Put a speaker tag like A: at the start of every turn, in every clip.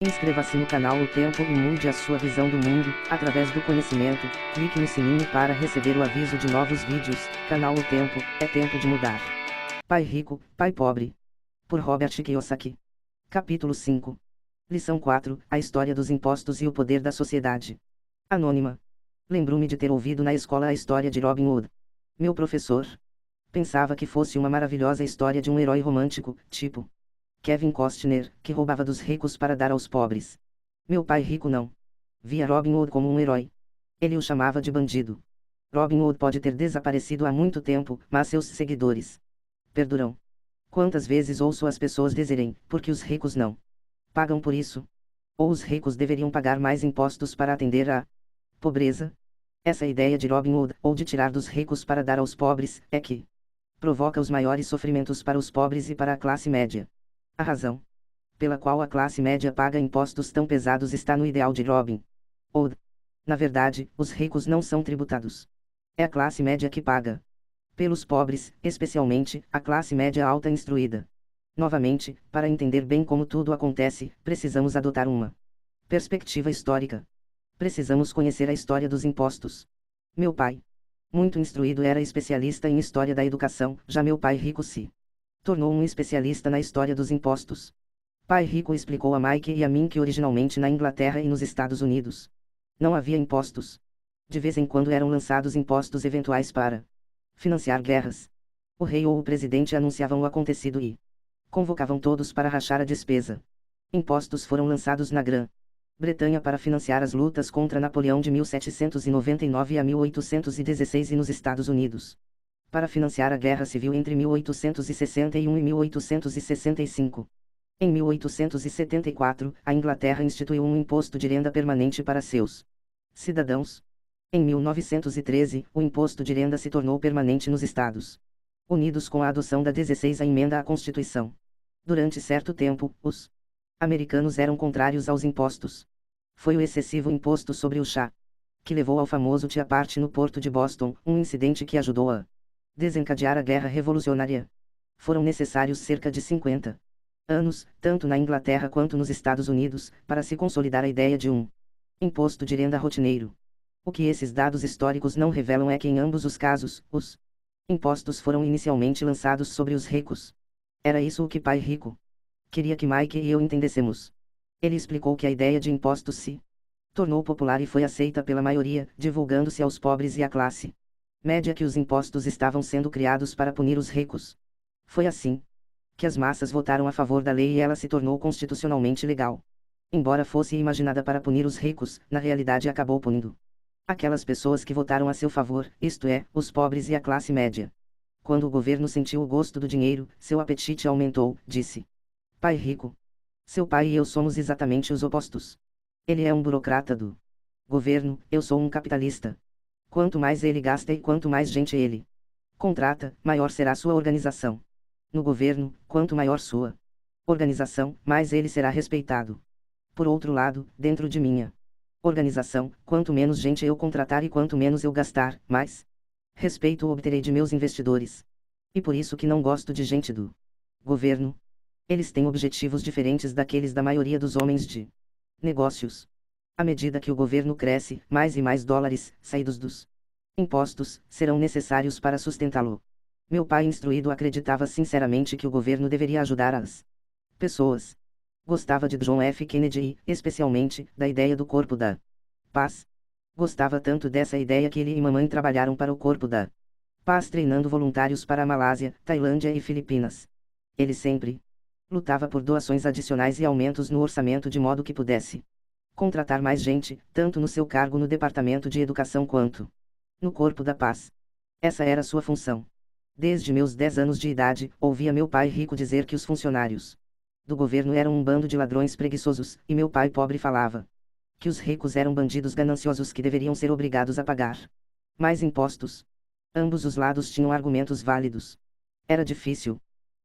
A: Inscreva-se no canal O Tempo e mude a sua visão do mundo, através do conhecimento. Clique no sininho para receber o aviso de novos vídeos. Canal O Tempo, é tempo de mudar. Pai Rico, Pai Pobre. Por Robert Kiyosaki. Capítulo 5. Lição 4, a história dos impostos e o poder da sociedade. Anônima. Lembro-me de ter ouvido na escola a história de Robin Hood. Meu professor pensava que fosse uma maravilhosa história de um herói romântico, tipo Kevin Costner, que roubava dos ricos para dar aos pobres. Meu pai rico não via Robin Hood como um herói. Ele o chamava de bandido. Robin Hood pode ter desaparecido há muito tempo, mas seus seguidores perduram. Quantas vezes ouço as pessoas dizerem, porque os ricos não pagam por isso? Ou os ricos deveriam pagar mais impostos para atender à pobreza? Essa ideia de Robin Hood, ou de tirar dos ricos para dar aos pobres, é que provoca os maiores sofrimentos para os pobres e para a classe média. A razão pela qual a classe média paga impostos tão pesados está no ideal de Robin Hood. Na verdade, os ricos não são tributados. É a classe média que paga pelos pobres, especialmente a classe média alta instruída. Novamente, para entender bem como tudo acontece, precisamos adotar uma perspectiva histórica. Precisamos conhecer a história dos impostos. Meu pai, muito instruído, era especialista em história da educação, já meu pai rico se tornou um especialista na história dos impostos. Pai Rico explicou a Mike e a mim que originalmente na Inglaterra e nos Estados Unidos não havia impostos. De vez em quando eram lançados impostos eventuais para financiar guerras. O rei ou o presidente anunciavam o acontecido e convocavam todos para rachar a despesa. Impostos foram lançados na Grã-Bretanha para financiar as lutas contra Napoleão de 1799 a 1816 e nos Estados Unidos para financiar a Guerra Civil entre 1861 e 1865. Em 1874, a Inglaterra instituiu um imposto de renda permanente para seus cidadãos. Em 1913, o imposto de renda se tornou permanente nos Estados Unidos com a adoção da 16ª emenda à Constituição. Durante certo tempo, os americanos eram contrários aos impostos. Foi o excessivo imposto sobre o chá que levou ao famoso Tea Party no porto de Boston, um incidente que ajudou a desencadear a Guerra Revolucionária. Foram necessários cerca de 50 anos, tanto na Inglaterra quanto nos Estados Unidos, para se consolidar a ideia de um imposto de renda rotineiro. O que esses dados históricos não revelam é que em ambos os casos, os impostos foram inicialmente lançados sobre os ricos. Era isso o que Pai Rico queria que Mike e eu entendêssemos. Ele explicou que a ideia de impostos se tornou popular e foi aceita pela maioria, divulgando-se aos pobres e à classe média que os impostos estavam sendo criados para punir os ricos. Foi assim que as massas votaram a favor da lei e ela se tornou constitucionalmente legal. Embora fosse imaginada para punir os ricos, na realidade acabou punindo aquelas pessoas que votaram a seu favor, isto é, os pobres e a classe média. Quando o governo sentiu o gosto do dinheiro, seu apetite aumentou, disse Pai Rico. Seu pai e eu somos exatamente os opostos. Ele é um burocrata do governo, eu sou um capitalista. Quanto mais ele gasta e quanto mais gente ele contrata, maior será sua organização. No governo, quanto maior sua organização, mais ele será respeitado. Por outro lado, dentro de minha organização, quanto menos gente eu contratar e quanto menos eu gastar, mais respeito obterei de meus investidores. E por isso que não gosto de gente do governo. Eles têm objetivos diferentes daqueles da maioria dos homens de negócios. À medida que o governo cresce, mais e mais dólares, saídos dos impostos, serão necessários para sustentá-lo. Meu pai instruído acreditava sinceramente que o governo deveria ajudar as pessoas. Gostava de John F. Kennedy e, especialmente, da ideia do Corpo da Paz. Gostava tanto dessa ideia que ele e mamãe trabalharam para o Corpo da Paz treinando voluntários para a Malásia, Tailândia e Filipinas. Ele sempre lutava por doações adicionais e aumentos no orçamento de modo que pudesse contratar mais gente, tanto no seu cargo no Departamento de Educação quanto no Corpo da Paz. Essa era sua função. Desde meus 10 anos de idade, ouvia meu pai rico dizer que os funcionários do governo eram um bando de ladrões preguiçosos, e meu pai pobre falava que os ricos eram bandidos gananciosos que deveriam ser obrigados a pagar mais impostos. Ambos os lados tinham argumentos válidos. Era difícil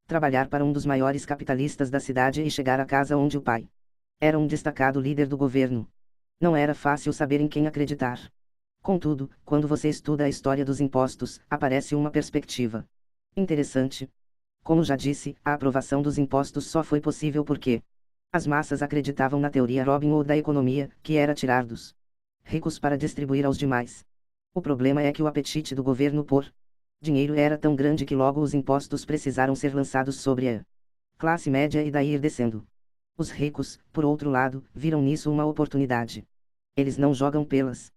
A: trabalhar para um dos maiores capitalistas da cidade e chegar à casa onde o pai era um destacado líder do governo. Não era fácil saber em quem acreditar. Contudo, quando você estuda a história dos impostos, aparece uma perspectiva interessante. Como já disse, a aprovação dos impostos só foi possível porque As massas acreditavam na teoria Robin Hood da economia, que era tirar dos ricos para distribuir aos demais. O problema é que o apetite do governo por dinheiro era tão grande que logo os impostos precisaram ser lançados sobre a classe média e daí ir descendo. Os ricos, por outro lado, viram nisso uma oportunidade. Eles não jogam pelas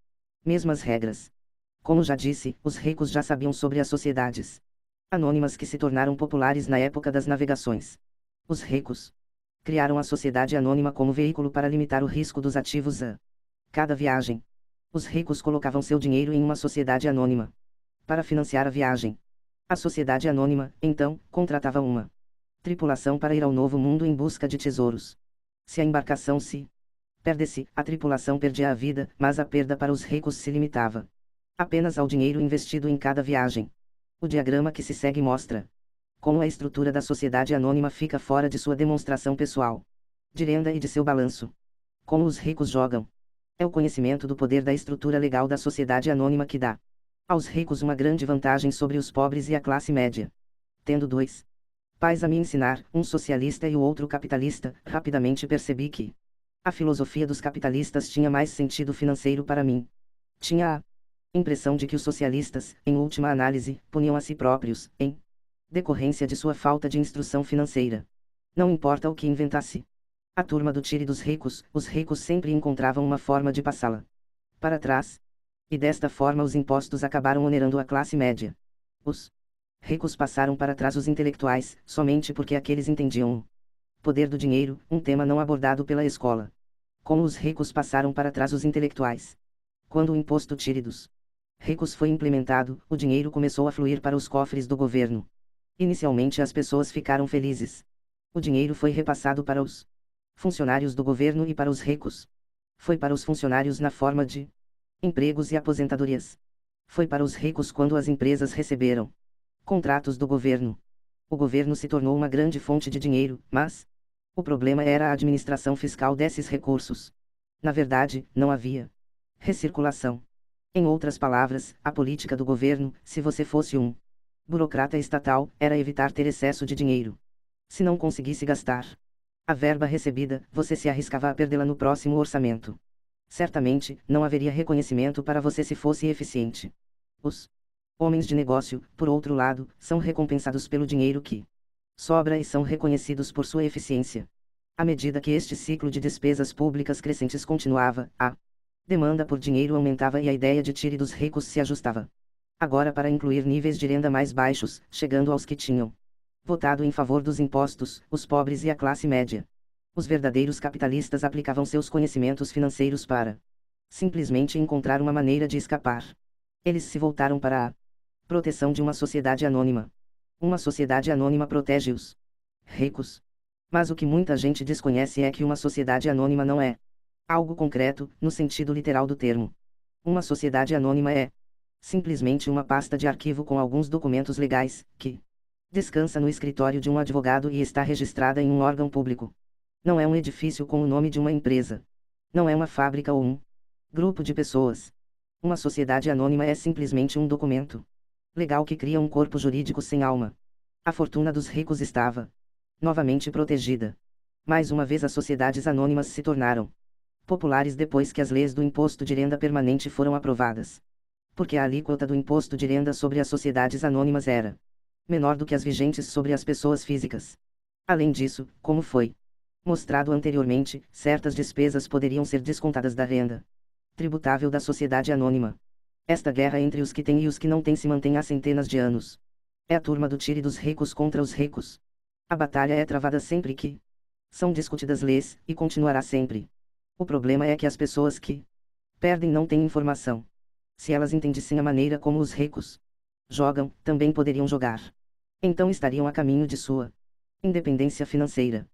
A: mesmas regras. Como já disse, os ricos já sabiam sobre as sociedades anônimas que se tornaram populares na época das navegações. Os ricos criaram a sociedade anônima como veículo para limitar o risco dos ativos a cada viagem. Os ricos colocavam seu dinheiro em uma sociedade anônima para financiar a viagem. A sociedade anônima, então, contratava uma tripulação para ir ao novo mundo em busca de tesouros. Se a embarcação se perdesse, a tripulação perdia a vida, mas a perda para os ricos se limitava apenas ao dinheiro investido em cada viagem. O diagrama que se segue mostra como a estrutura da sociedade anônima fica fora de sua demonstração pessoal de renda e de seu balanço. Como os ricos jogam. É o conhecimento do poder da estrutura legal da sociedade anônima que dá aos ricos uma grande vantagem sobre os pobres e a classe média. Tendo dois pais a me ensinar, um socialista e o outro capitalista, rapidamente percebi que a filosofia dos capitalistas tinha mais sentido financeiro para mim. Tinha a impressão de que os socialistas, em última análise, puniam a si próprios, em decorrência de sua falta de instrução financeira. Não importa o que inventasse a turma do tire dos ricos, os ricos sempre encontravam uma forma de passá-la para trás. E desta forma os impostos acabaram onerando a classe média. Os ricos passaram para trás os intelectuais, somente porque aqueles entendiam o poder do dinheiro, um tema não abordado pela escola. Como os ricos passaram para trás os intelectuais. Quando o imposto tire dos ricos foi implementado, o dinheiro começou a fluir para os cofres do governo. Inicialmente as pessoas ficaram felizes. O dinheiro foi repassado para os funcionários do governo e para os ricos. Foi para os funcionários na forma de empregos e aposentadorias. Foi para os ricos quando as empresas receberam contratos do governo. O governo se tornou uma grande fonte de dinheiro, mas o problema era a administração fiscal desses recursos. Na verdade, não havia recirculação. Em outras palavras, a política do governo, se você fosse um burocrata estatal, era evitar ter excesso de dinheiro. Se não conseguisse gastar a verba recebida, você se arriscava a perdê-la no próximo orçamento. Certamente, não haveria reconhecimento para você se fosse eficiente. Os homens de negócio, por outro lado, são recompensados pelo dinheiro que sobra e são reconhecidos por sua eficiência. À medida que este ciclo de despesas públicas crescentes continuava, a demanda por dinheiro aumentava e a ideia de tire dos ricos se ajustava. Agora para incluir níveis de renda mais baixos, chegando aos que tinham votado em favor dos impostos, os pobres e a classe média. Os verdadeiros capitalistas aplicavam seus conhecimentos financeiros para simplesmente encontrar uma maneira de escapar. Eles se voltaram para a proteção de uma sociedade anônima. Uma sociedade anônima protege os ricos. Mas o que muita gente desconhece é que uma sociedade anônima não é algo concreto, no sentido literal do termo. Uma sociedade anônima é simplesmente uma pasta de arquivo com alguns documentos legais, que descansa no escritório de um advogado e está registrada em um órgão público. Não é um edifício com o nome de uma empresa. Não é uma fábrica ou um grupo de pessoas. Uma sociedade anônima é simplesmente um documento legal que cria um corpo jurídico sem alma. A fortuna dos ricos estava novamente protegida. Mais uma vez as sociedades anônimas se tornaram populares depois que as leis do imposto de renda permanente foram aprovadas. Porque a alíquota do imposto de renda sobre as sociedades anônimas era menor do que as vigentes sobre as pessoas físicas. Além disso, como foi mostrado anteriormente, certas despesas poderiam ser descontadas da renda tributável da sociedade anônima. Esta guerra entre os que têm e os que não têm se mantém há centenas de anos. É a turma do tire dos ricos contra os ricos. A batalha é travada sempre que são discutidas leis, e continuará sempre. O problema é que as pessoas que perdem não têm informação. Se elas entendessem a maneira como os ricos jogam, também poderiam jogar. Então estariam a caminho de sua independência financeira.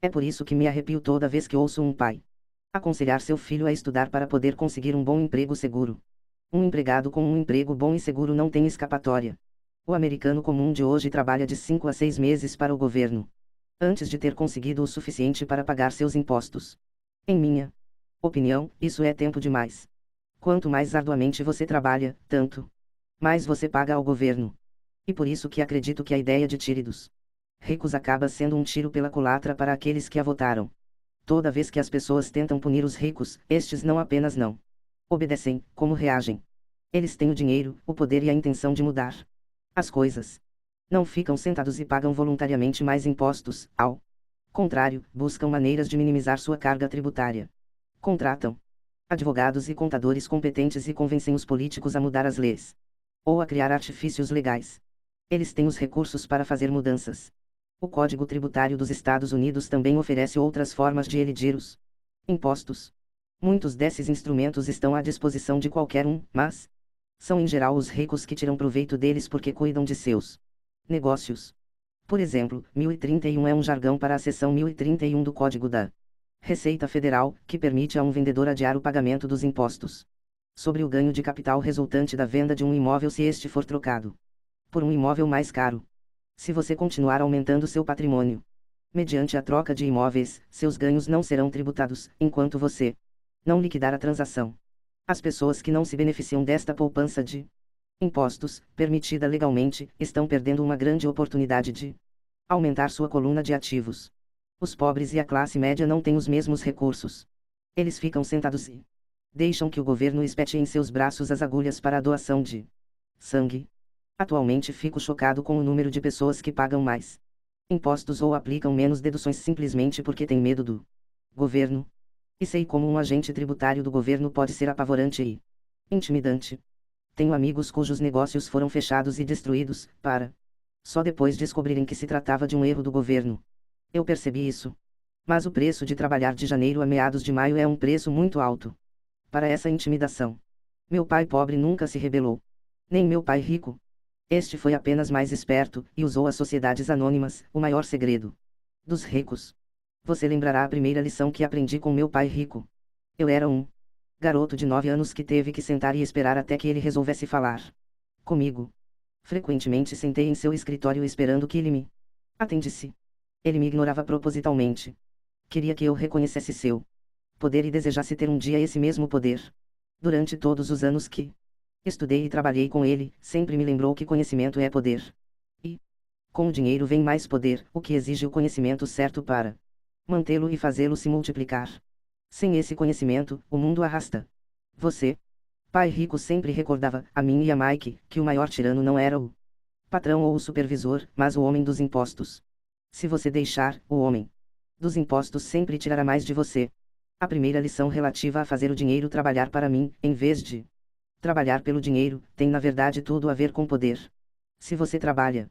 A: É por isso que me arrepio toda vez que ouço um pai aconselhar seu filho a estudar para poder conseguir um bom emprego seguro. Um empregado com um emprego bom e seguro não tem escapatória. O americano comum de hoje trabalha de 5 a 6 meses para o governo, antes de ter conseguido o suficiente para pagar seus impostos. Em minha opinião, isso é tempo demais. Quanto mais arduamente você trabalha, tanto mais você paga ao governo. E por isso que acredito que a ideia de tire dos ricos acaba sendo um tiro pela culatra para aqueles que a votaram. Toda vez que as pessoas tentam punir os ricos, estes não apenas não obedecem, como reagem. Eles têm o dinheiro, o poder e a intenção de mudar as coisas. Não ficam sentados e pagam voluntariamente mais impostos, ao contrário, buscam maneiras de minimizar sua carga tributária. Contratam advogados e contadores competentes e convencem os políticos a mudar as leis ou a criar artifícios legais. Eles têm os recursos para fazer mudanças. O Código Tributário dos Estados Unidos também oferece outras formas de elidir os impostos. Muitos desses instrumentos estão à disposição de qualquer um, mas são em geral os ricos que tiram proveito deles porque cuidam de seus negócios. Por exemplo, 1031 é um jargão para a seção 1031 do Código da Receita Federal, que permite a um vendedor adiar o pagamento dos impostos sobre o ganho de capital resultante da venda de um imóvel se este for trocado por um imóvel mais caro. Se você continuar aumentando seu patrimônio mediante a troca de imóveis, seus ganhos não serão tributados, enquanto você não liquidar a transação. As pessoas que não se beneficiam desta poupança de impostos, permitida legalmente, estão perdendo uma grande oportunidade de aumentar sua coluna de ativos. Os pobres e a classe média não têm os mesmos recursos. Eles ficam sentados e deixam que o governo espete em seus braços as agulhas para a doação de sangue. Atualmente fico chocado com o número de pessoas que pagam mais impostos ou aplicam menos deduções simplesmente porque têm medo do governo. E sei como um agente tributário do governo pode ser apavorante e intimidante. Tenho amigos cujos negócios foram fechados e destruídos, para só depois descobrirem que se tratava de um erro do governo. Eu percebi isso. Mas o preço de trabalhar de janeiro a meados de maio é um preço muito alto para essa intimidação. Meu pai pobre nunca se rebelou. Nem meu pai rico. Este foi apenas mais esperto, e usou as sociedades anônimas, o maior segredo dos ricos. Você lembrará a primeira lição que aprendi com meu pai rico. Eu era um garoto de 9 anos que teve que sentar e esperar até que ele resolvesse falar comigo. Frequentemente sentei em seu escritório esperando que ele me atendesse. Ele me ignorava propositalmente. Queria que eu reconhecesse seu poder e desejasse ter um dia esse mesmo poder. Durante todos os anos que estudei e trabalhei com ele, sempre me lembrou que conhecimento é poder. E, com o dinheiro vem mais poder, o que exige o conhecimento certo para mantê-lo e fazê-lo se multiplicar. Sem esse conhecimento, o mundo arrasta você. Pai rico sempre recordava, a mim e a Mike, que o maior tirano não era o patrão ou o supervisor, mas o homem dos impostos. Se você deixar, o homem dos impostos sempre tirará mais de você. A primeira lição relativa a fazer o dinheiro trabalhar para mim, em vez de trabalhar pelo dinheiro, tem na verdade tudo a ver com poder. Se você trabalha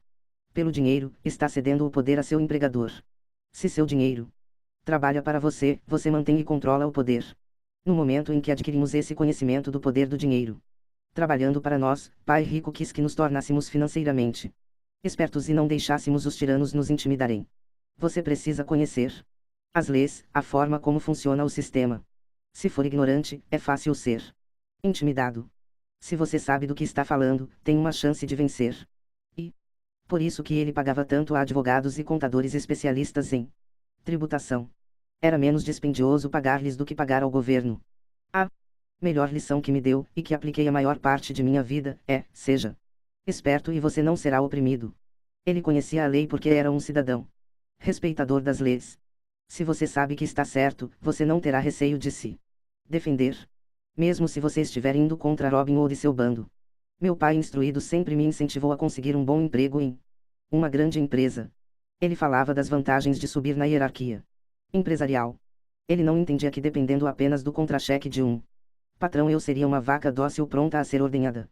A: pelo dinheiro, está cedendo o poder a seu empregador. Se seu dinheiro trabalha para você, você mantém e controla o poder. No momento em que adquirimos esse conhecimento do poder do dinheiro, trabalhando para nós, Pai rico quis que nos tornássemos financeiramente espertos e não deixássemos os tiranos nos intimidarem. Você precisa conhecer as leis, a forma como funciona o sistema. Se for ignorante, é fácil ser intimidado. Se você sabe do que está falando, tem uma chance de vencer. E por isso que ele pagava tanto a advogados e contadores especialistas em tributação. Era menos dispendioso pagar-lhes do que pagar ao governo. A melhor lição que me deu, e que apliquei a maior parte de minha vida, é: seja esperto e você não será oprimido. Ele conhecia a lei porque era um cidadão respeitador das leis. Se você sabe que está certo, você não terá receio de se defender. Mesmo se você estiver indo contra Robin Hood e seu bando. Meu pai instruído sempre me incentivou a conseguir um bom emprego em uma grande empresa. Ele falava das vantagens de subir na hierarquia empresarial. Ele não entendia que dependendo apenas do contra-cheque de um patrão eu seria uma vaca dócil pronta a ser ordenhada.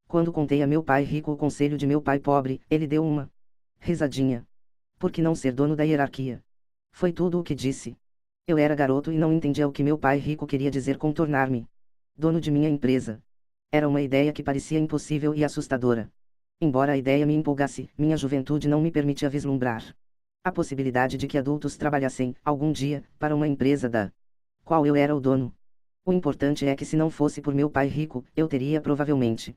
A: Quando contei a meu pai rico o conselho de meu pai pobre, ele deu uma risadinha. Por que não ser dono da hierarquia? Foi tudo o que disse. Eu era garoto e não entendia o que meu pai rico queria dizer com tornar-me dono de minha empresa. Era uma ideia que parecia impossível e assustadora. Embora a ideia me empolgasse, minha juventude não me permitia vislumbrar a possibilidade de que adultos trabalhassem, algum dia, para uma empresa da qual eu era o dono. O importante é que se não fosse por meu pai rico, eu teria provavelmente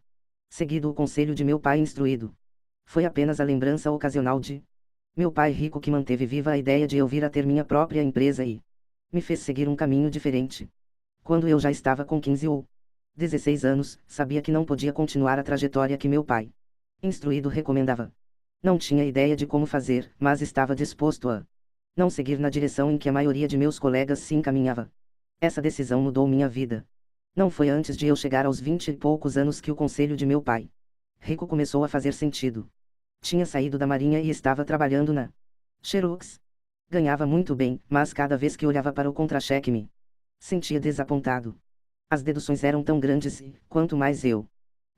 A: seguido o conselho de meu pai instruído. Foi apenas a lembrança ocasional de meu pai rico que manteve viva a ideia de eu vir a ter minha própria empresa e me fez seguir um caminho diferente. Quando eu já estava com 15 ou 16 anos, sabia que não podia continuar a trajetória que meu pai instruído recomendava. Não tinha ideia de como fazer, mas estava disposto a Não seguir na direção em que a maioria de meus colegas se encaminhava. Essa decisão mudou minha vida. Não foi antes de eu chegar aos 20 e poucos anos que o conselho de meu pai rico começou a fazer sentido. Tinha saído da marinha e estava trabalhando na Xerox. Ganhava muito bem, mas cada vez que olhava para o contra-cheque me sentia desapontado. As deduções eram tão grandes e, quanto mais eu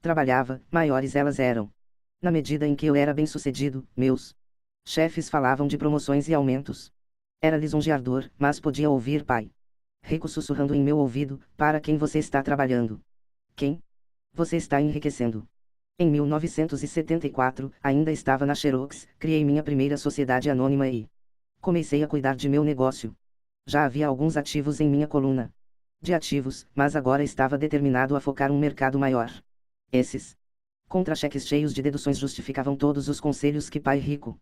A: trabalhava, maiores elas eram. Na medida em que eu era bem-sucedido, meus chefes falavam de promoções e aumentos. Era lisonjeador, mas podia ouvir pai rico sussurrando em meu ouvido: para quem você está trabalhando? Quem? Você está enriquecendo. Em 1974, ainda estava na Xerox, criei minha primeira sociedade anônima e comecei a cuidar de meu negócio. Já havia alguns ativos em minha coluna de ativos, mas agora estava determinado a focar um mercado maior. Esses contra-cheques cheios de deduções justificavam todos os conselhos que pai rico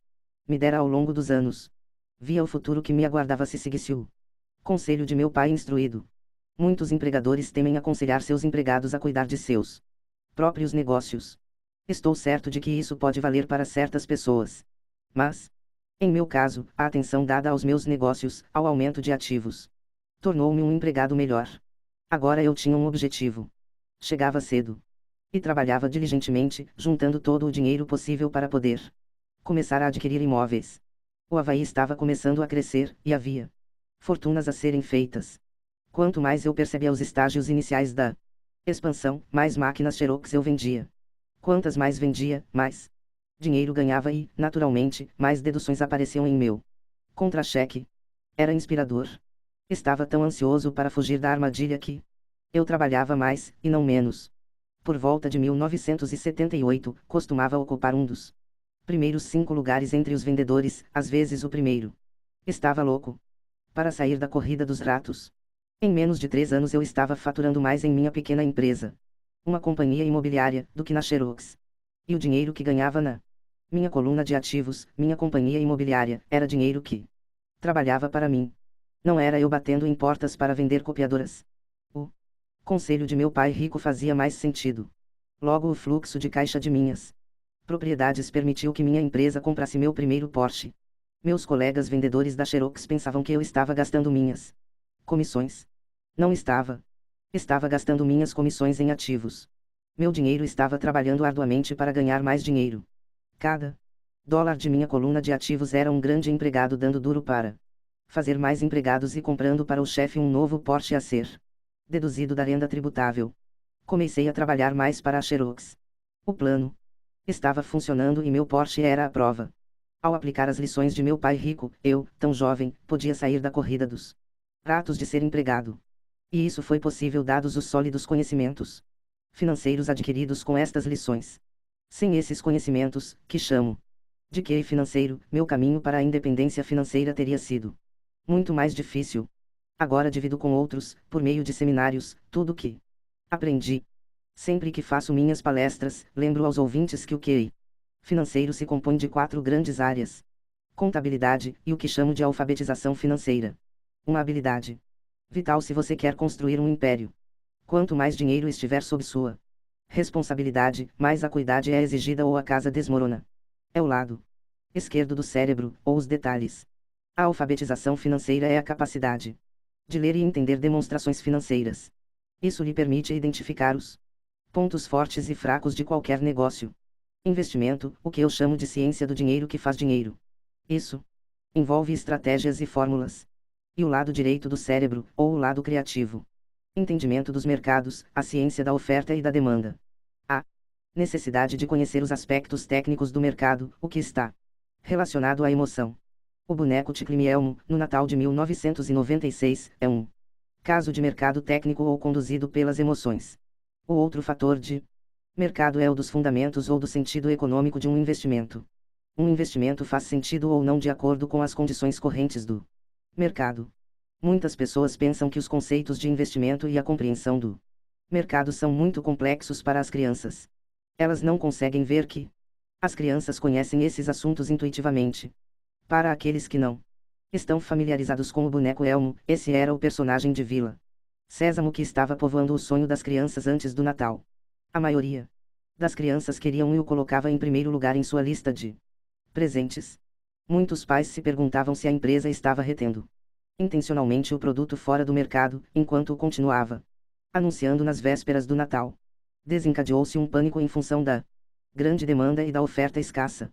A: me dera ao longo dos anos. Via o futuro que me aguardava se seguisse o conselho de meu pai instruído. Muitos empregadores temem aconselhar seus empregados a cuidar de seus próprios negócios. Estou certo de que isso pode valer para certas pessoas. Mas, em meu caso, a atenção dada aos meus negócios, ao aumento de ativos, tornou-me um empregado melhor. Agora eu tinha um objetivo. Chegava cedo e trabalhava diligentemente, juntando todo o dinheiro possível para poder começar a adquirir imóveis. O Havaí estava começando a crescer, e havia fortunas a serem feitas. Quanto mais eu percebia os estágios iniciais da expansão, mais máquinas Xerox eu vendia. Quantas mais vendia, mais dinheiro ganhava e, naturalmente, mais deduções apareciam em meu contra-cheque. Era inspirador. Estava tão ansioso para fugir da armadilha que eu trabalhava mais, e não menos. Por volta de 1978, costumava ocupar um dos primeiros 5 lugares entre os vendedores, às vezes o primeiro. Estava louco para sair da corrida dos ratos. Em menos de 3 anos eu estava faturando mais em minha pequena empresa, uma companhia imobiliária, do que na Xerox. E o dinheiro que ganhava na minha coluna de ativos, minha companhia imobiliária, era dinheiro que trabalhava para mim. Não era eu batendo em portas para vender copiadoras. O conselho de meu pai rico fazia mais sentido. Logo o fluxo de caixa de minhas propriedades permitiu que minha empresa comprasse meu primeiro Porsche. Meus colegas vendedores da Xerox pensavam que eu estava gastando minhas comissões. Não estava. Estava gastando minhas comissões em ativos. Meu dinheiro estava trabalhando arduamente para ganhar mais dinheiro. Cada dólar de minha coluna de ativos era um grande empregado dando duro para fazer mais empregados e comprando para o chefe um novo Porsche a ser deduzido da renda tributável. Comecei a trabalhar mais para a Xerox. O plano estava funcionando e meu Porsche era a prova. Ao aplicar as lições de meu pai rico, eu, tão jovem, podia sair da corrida dos ratos de ser empregado. E isso foi possível dados os sólidos conhecimentos financeiros adquiridos com estas lições. Sem esses conhecimentos, que chamo de QI financeiro, meu caminho para a independência financeira teria sido muito mais difícil. Agora divido com outros, por meio de seminários, tudo o que aprendi. Sempre que faço minhas palestras, lembro aos ouvintes que o QI financeiro se compõe de 4 grandes áreas: contabilidade, e o que chamo de alfabetização financeira. Uma habilidade vital se você quer construir um império. Quanto mais dinheiro estiver sob sua responsabilidade, mais acuidade é exigida ou a casa desmorona. É o lado esquerdo do cérebro, ou os detalhes. A alfabetização financeira é a capacidade de ler e entender demonstrações financeiras. Isso lhe permite identificar os pontos fortes e fracos de qualquer negócio. Investimento, o que eu chamo de ciência do dinheiro que faz dinheiro. Isso envolve estratégias e fórmulas. E o lado direito do cérebro, ou o lado criativo. Entendimento dos mercados, a ciência da oferta e da demanda. A necessidade de conhecer os aspectos técnicos do mercado, o que está relacionado à emoção. O boneco Ticklemy Elmo, no Natal de 1996, é um caso de mercado técnico ou conduzido pelas emoções. O outro fator de mercado é o dos fundamentos ou do sentido econômico de um investimento. Um investimento faz sentido ou não de acordo com as condições correntes do mercado. Muitas pessoas pensam que os conceitos de investimento e a compreensão do mercado são muito complexos para as crianças. Elas não conseguem ver que as crianças conhecem esses assuntos intuitivamente. Para aqueles que não estão familiarizados com o boneco Elmo, esse era o personagem de Vila Sésamo que estava povoando o sonho das crianças antes do Natal. A maioria das crianças queriam e o colocava em primeiro lugar em sua lista de presentes. Muitos pais se perguntavam se a empresa estava retendo intencionalmente o produto fora do mercado, enquanto o continuava anunciando nas vésperas do Natal. Desencadeou-se um pânico em função da grande demanda e da oferta escassa.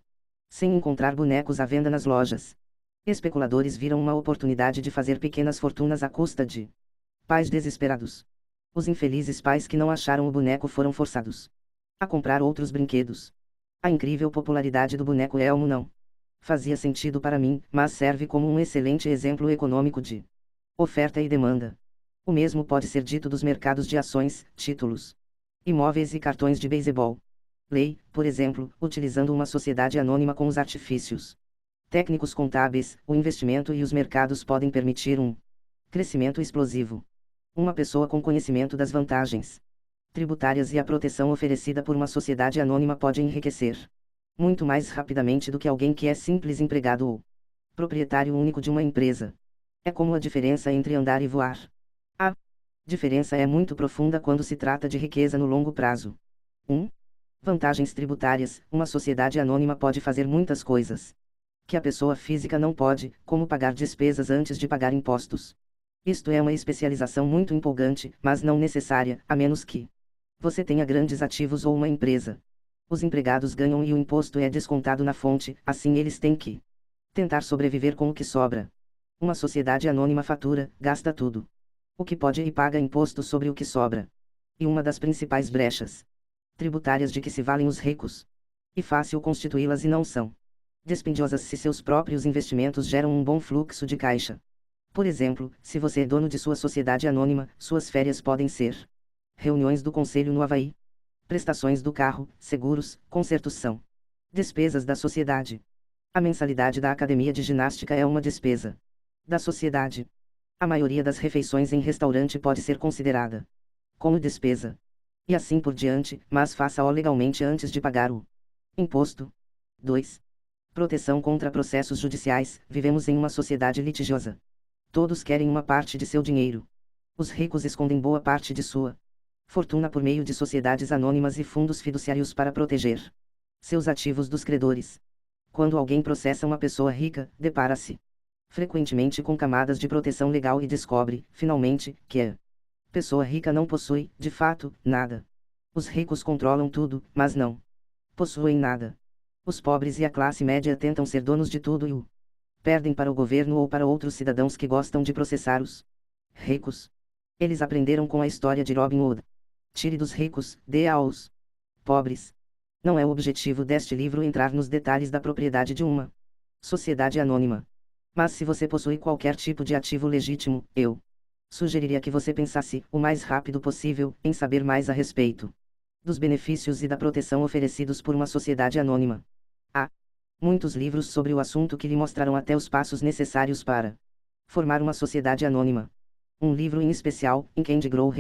A: Sem encontrar bonecos à venda nas lojas, especuladores viram uma oportunidade de fazer pequenas fortunas à custa de pais desesperados. Os infelizes pais que não acharam o boneco foram forçados a comprar outros brinquedos. A incrível popularidade do boneco Elmo não fazia sentido para mim, mas serve como um excelente exemplo econômico de oferta e demanda. O mesmo pode ser dito dos mercados de ações, títulos, imóveis e cartões de beisebol. Lei, por exemplo, utilizando uma sociedade anônima com os artifícios técnicos contábeis, o investimento e os mercados podem permitir um crescimento explosivo. Uma pessoa com conhecimento das vantagens tributárias e a proteção oferecida por uma sociedade anônima pode enriquecer muito mais rapidamente do que alguém que é simples empregado ou proprietário único de uma empresa. É como a diferença entre andar e voar. A diferença é muito profunda quando se trata de riqueza no longo prazo. 1. Vantagens tributárias. Uma sociedade anônima pode fazer muitas coisas que a pessoa física não pode, como pagar despesas antes de pagar impostos. Isto é uma especialização muito empolgante, mas não necessária, a menos que você tenha grandes ativos ou uma empresa. Os empregados ganham e o imposto é descontado na fonte, assim eles têm que tentar sobreviver com o que sobra. Uma sociedade anônima fatura, gasta tudo o que pode e paga imposto sobre o que sobra. E uma das principais brechas tributárias de que se valem os ricos. E fácil constituí-las e não são dispendiosas se seus próprios investimentos geram um bom fluxo de caixa. Por exemplo, se você é dono de sua sociedade anônima, suas férias podem ser reuniões do conselho no Havaí, prestações do carro, seguros, consertos são despesas da sociedade. A mensalidade da academia de ginástica é uma despesa da sociedade. A maioria das refeições em restaurante pode ser considerada como despesa. E assim por diante, mas faça-o legalmente antes de pagar o imposto. 2. Proteção contra processos judiciais. Vivemos em uma sociedade litigiosa. Todos querem uma parte de seu dinheiro. Os ricos escondem boa parte de sua fortuna por meio de sociedades anônimas e fundos fiduciários para proteger seus ativos dos credores. Quando alguém processa uma pessoa rica, depara-se frequentemente com camadas de proteção legal e descobre, finalmente, que a pessoa rica não possui, de fato, nada. Os ricos controlam tudo, mas não possuem nada. Os pobres e a classe média tentam ser donos de tudo e o perdem para o governo ou para outros cidadãos que gostam de processar os ricos. Eles aprenderam com a história de Robin Hood. Tire dos ricos, dê aos pobres. Não é o objetivo deste livro entrar nos detalhes da propriedade de uma sociedade anônima. Mas se você possui qualquer tipo de ativo legítimo, eu sugeriria que você pensasse, o mais rápido possível, em saber mais a respeito dos benefícios e da proteção oferecidos por uma sociedade anônima. Há muitos livros sobre o assunto que lhe mostrarão até os passos necessários para formar uma sociedade anônima. Um livro em especial, em Candy Grow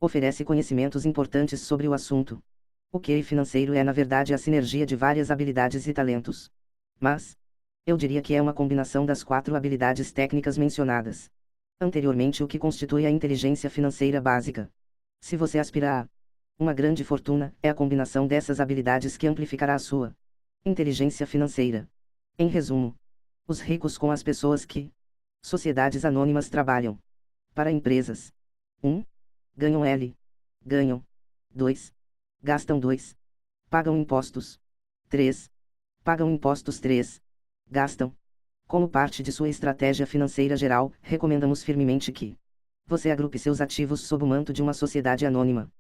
A: oferece conhecimentos importantes sobre o assunto. O QI financeiro é na verdade a sinergia de várias habilidades e talentos. Mas eu diria que é uma combinação das 4 habilidades técnicas mencionadas anteriormente, o que constitui a inteligência financeira básica. Se você aspira a uma grande fortuna, é a combinação dessas habilidades que amplificará a sua inteligência financeira. Em resumo, os ricos com as pessoas que sociedades anônimas trabalham para empresas. 1. Ganham L. Ganham. 2. Gastam 2. Pagam impostos. 3. Pagam impostos 3. Gastam. Como parte de sua estratégia financeira geral, recomendamos firmemente que você agrupe seus ativos sob o manto de uma sociedade anônima.